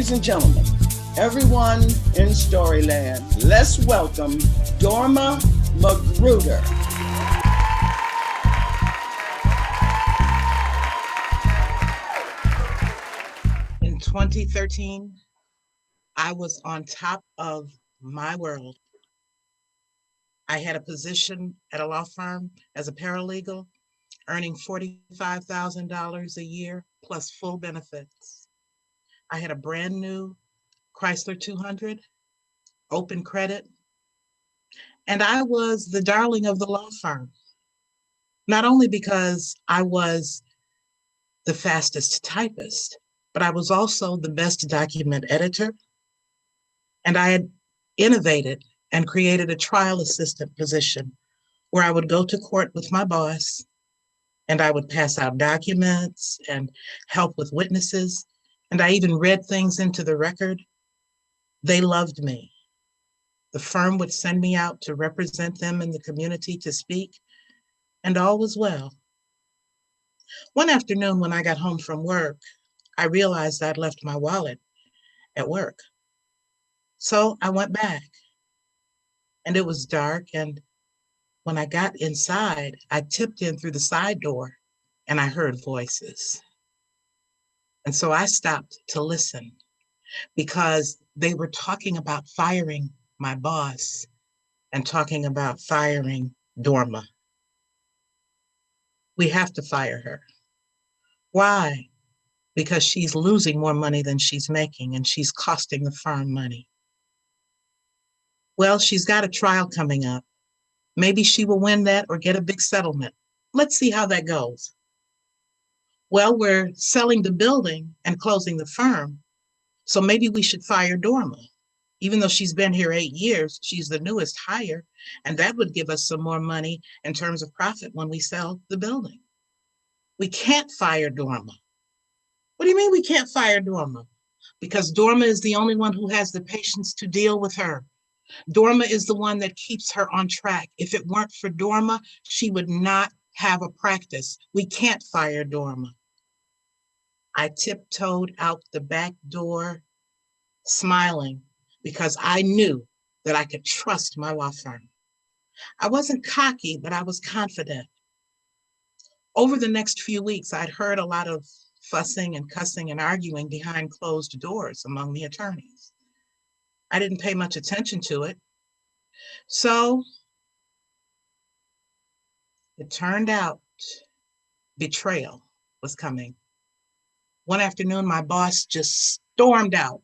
Ladies and gentlemen, everyone in Storyland, let's welcome Dorma McGruder. In 2013, I was on top of my world. I had a position at a law firm as a paralegal, earning $45,000 a year plus full benefits. I had a brand new Chrysler 200, open credit, and I was the darling of the law firm. Not only because I was the fastest typist, but I was also the best document editor, and I had innovated and created a trial assistant position where I would go to court with my boss and I would pass out documents and help with witnesses. And I even read things into the record. They loved me. The firm would send me out to represent them in the community to speak, and all was well. One afternoon when I got home from work, I realized I'd left my wallet at work. So I went back, and it was dark, and when I got inside, I tipped in through the side door and I heard voices. And so I stopped to listen because they were talking about firing my boss and talking about firing Dorma. We have to fire her. Why? Because she's losing more money than she's making and she's costing the firm money. Well, she's got a trial coming up. Maybe she will win that or get a big settlement. Let's see how that goes. Well, we're selling the building and closing the firm, so maybe we should fire Dorma. Even though she's been here 8 years, she's the newest hire, and that would give us some more money in terms of profit when we sell the building. We can't fire Dorma. What do you mean we can't fire Dorma? Because Dorma is the only one who has the patience to deal with her. Dorma is the one that keeps her on track. If it weren't for Dorma, she would not have a practice. We can't fire Dorma. I tiptoed out the back door, smiling, because I knew that I could trust my law firm. I wasn't cocky, but I was confident. Over the next few weeks, I'd heard a lot of fussing and cussing and arguing behind closed doors among the attorneys. I didn't pay much attention to it. So it turned out betrayal was coming. One afternoon, my boss just stormed out.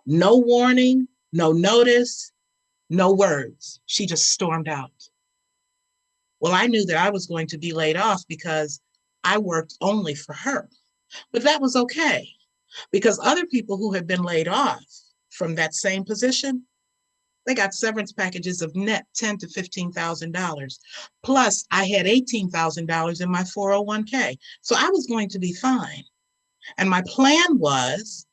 No warning, no notice, no words. She just stormed out. Well, I knew that I was going to be laid off because I worked only for her. But that was okay, because other people who had been laid off from that same position, they got severance packages of net $10,000 to $15,000. Plus, I had $18,000 in my 401k. So I was going to be fine. And my plan was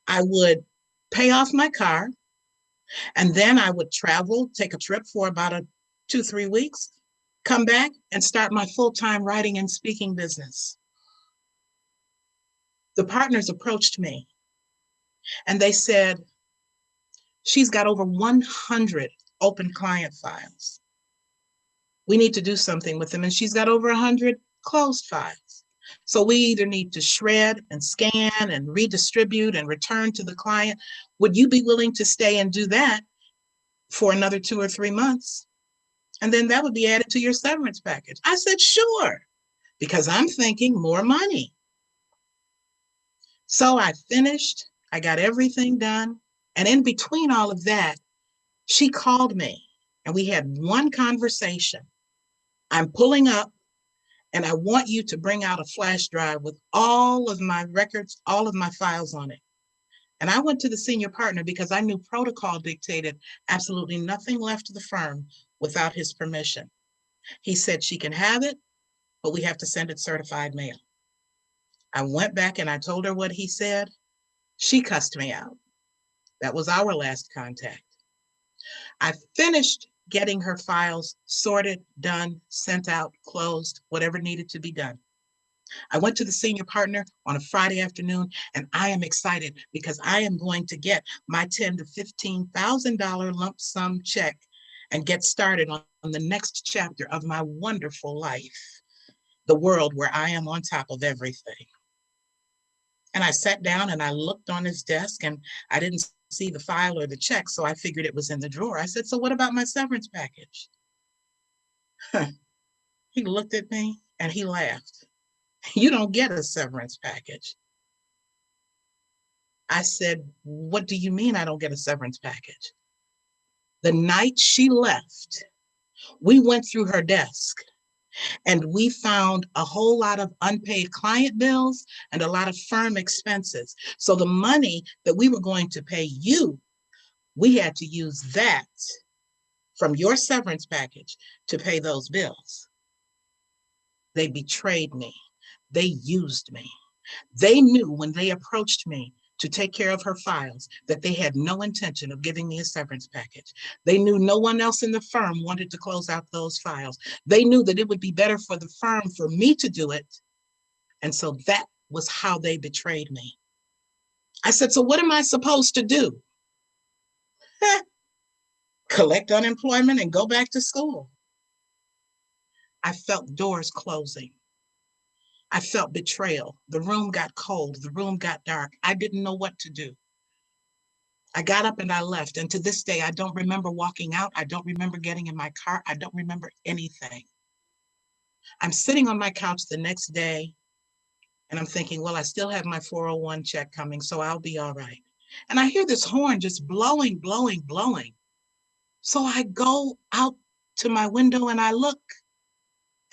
I would pay off my car, and then I would travel, take a trip for about 2-3 weeks, come back and start my full-time writing and speaking business. The partners approached me and they said, she's got over 100 open client files. We need to do something with them. And she's got over 100 closed files. So we either need to shred and scan and redistribute and return to the client. Would you be willing to stay and do that for another 2 or 3 months? And then that would be added to your severance package. I said, sure, because I'm thinking more money. So I finished, I got everything done. And in between all of that, she called me and we had one conversation. I'm pulling up and I want you to bring out a flash drive with all of my records, all of my files on it. And I went to the senior partner because I knew protocol dictated absolutely nothing left to the firm without his permission. He said she can have it, but we have to send it certified mail. I went back and I told her what he said. She cussed me out. That was our last contact. I finished getting her files sorted, done, sent out, closed, whatever needed to be done. I went to the senior partner on a Friday afternoon, and I am excited because I am going to get my $10,000 to $15,000 lump sum check and get started on the next chapter of my wonderful life, the world where I am on top of everything. And I sat down and I looked on his desk, and I didn't see the file or the check, so I figured it was in the drawer. I said, "So what about my severance package?" He looked at me and he laughed. "You don't get a severance package." I said, "What do you mean I don't get a severance package?" The night she left, we went through her desk and we found a whole lot of unpaid client bills and a lot of firm expenses. So the money that we were going to pay you, we had to use that from your severance package to pay those bills. They betrayed me. They used me. They knew when they approached me to take care of her files that they had no intention of giving me a severance package. They knew no one else in the firm wanted to close out those files. They knew that it would be better for the firm for me to do it. And so that was how they betrayed me. I said, "So what am I supposed to do?" Collect unemployment and go back to school. I felt doors closing. I felt betrayal. The room got cold. The room got dark. I didn't know what to do. I got up and I left. And to this day, I don't remember walking out. I don't remember getting in my car. I don't remember anything. I'm sitting on my couch the next day and I'm thinking, well, I still have my 401 check coming, so I'll be all right. And I hear this horn just blowing, blowing, blowing. So I go out to my window and I look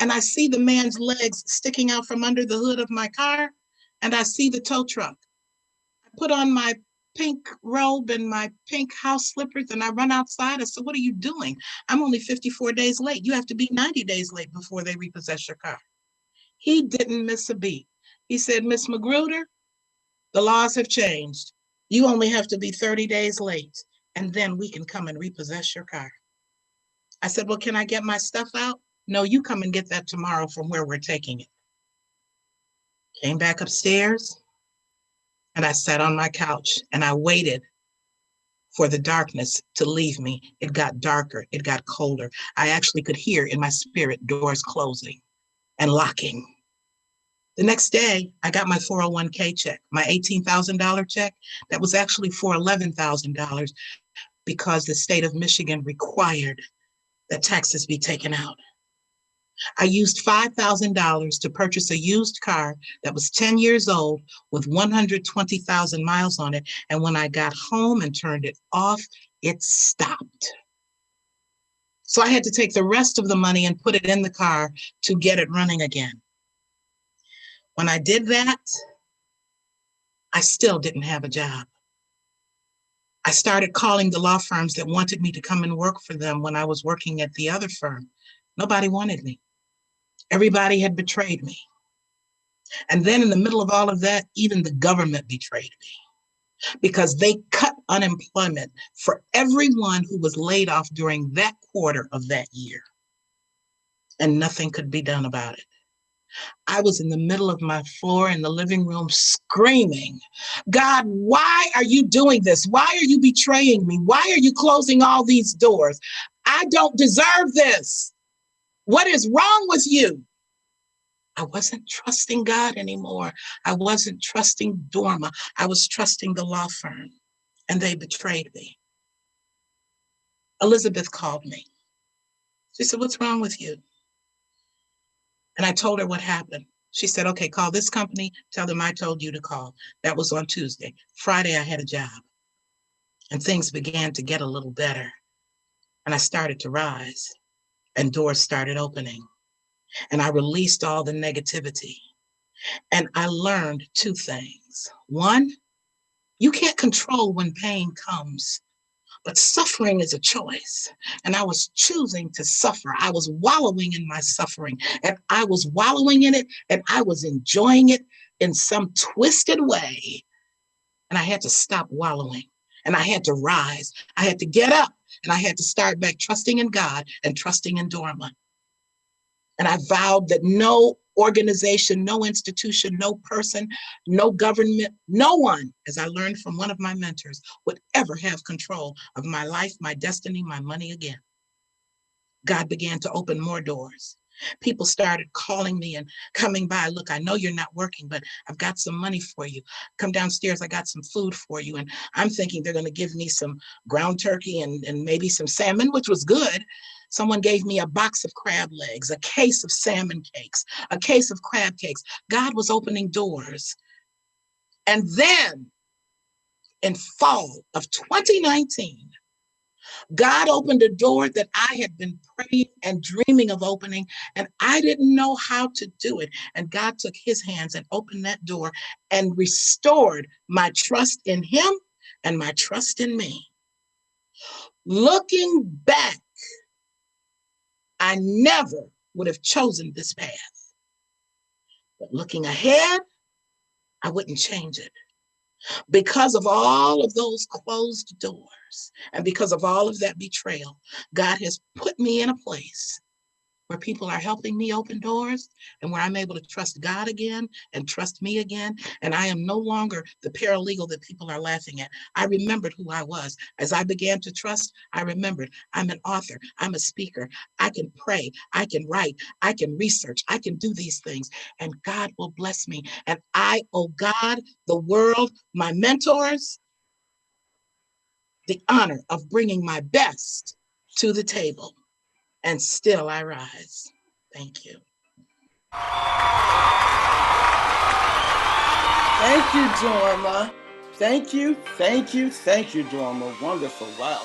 and I see the man's legs sticking out from under the hood of my car, and I see the tow truck. I put on my pink robe and my pink house slippers and I run outside. I said, "What are you doing? I'm only 54 days late. You have to be 90 days late before they repossess your car." He didn't miss a beat. He said, "Miss McGruder, the laws have changed. You only have to be 30 days late, and then we can come and repossess your car." I said, "Well, can I get my stuff out?" "No, you come and get that tomorrow from where we're taking it." Came back upstairs and I sat on my couch and I waited for the darkness to leave me. It got darker, it got colder. I actually could hear in my spirit doors closing and locking. The next day, I got my 401k check, my $18,000 check. That was actually for $11,000 because the state of Michigan required that taxes be taken out. I used $5,000 to purchase a used car that was 10 years old with 120,000 miles on it. And when I got home and turned it off, it stopped. So I had to take the rest of the money and put it in the car to get it running again. When I did that, I still didn't have a job. I started calling the law firms that wanted me to come and work for them when I was working at the other firm. Nobody wanted me. Everybody had betrayed me. And then in the middle of all of that, even the government betrayed me because they cut unemployment for everyone who was laid off during that quarter of that year. And nothing could be done about it. I was in the middle of my floor in the living room screaming, "God, why are you doing this? Why are you betraying me? Why are you closing all these doors? I don't deserve this. What is wrong with you?" I wasn't trusting God anymore. I wasn't trusting Dorma. I was trusting the law firm, and they betrayed me. Elizabeth called me. She said, "What's wrong with you?" And I told her what happened. She said, "Okay, call this company. Tell them I told you to call." That was on Tuesday. Friday, I had a job, and things began to get a little better. And I started to rise, and doors started opening. And I released all the negativity. And I learned two things. One, you can't control when pain comes, but suffering is a choice. And I was choosing to suffer. I was wallowing in my suffering, and I was wallowing in it, and I was enjoying it in some twisted way. And I had to stop wallowing, and I had to rise. I had to get up, and I had to start back trusting in God and trusting in Dorma. And I vowed that no organization, no institution, no person, no government, no one, as I learned from one of my mentors, would ever have control of my life, my destiny, my money again. God began to open more doors. People started calling me and coming by. Look, I know you're not working, but I've got some money for you. Come downstairs, I got some food for you. And I'm thinking they're going to give me some ground turkey and maybe some salmon, which was good. Someone gave me a box of crab legs, a case of salmon cakes, a case of crab cakes. God was opening doors. And then in fall of 2019, God opened a door that I had been praying and dreaming of opening, and I didn't know how to do it. And God took his hands and opened that door and restored my trust in him and my trust in me. Looking back, I never would have chosen this path. But looking ahead, I wouldn't change it. Because of all of those closed doors and because of all of that betrayal, God has put me in a place where people are helping me open doors and where I'm able to trust God again and trust me again. And I am no longer the paralegal that people are laughing at. I remembered who I was. As I began to trust, I remembered I'm an author, I'm a speaker, I can pray, I can write, I can research, I can do these things, and God will bless me. And I owe God, the world, my mentors, the honor of bringing my best to the table. And still I rise. Thank you. Thank you, Dorma. Thank you, Dorma. Wonderful. Wow.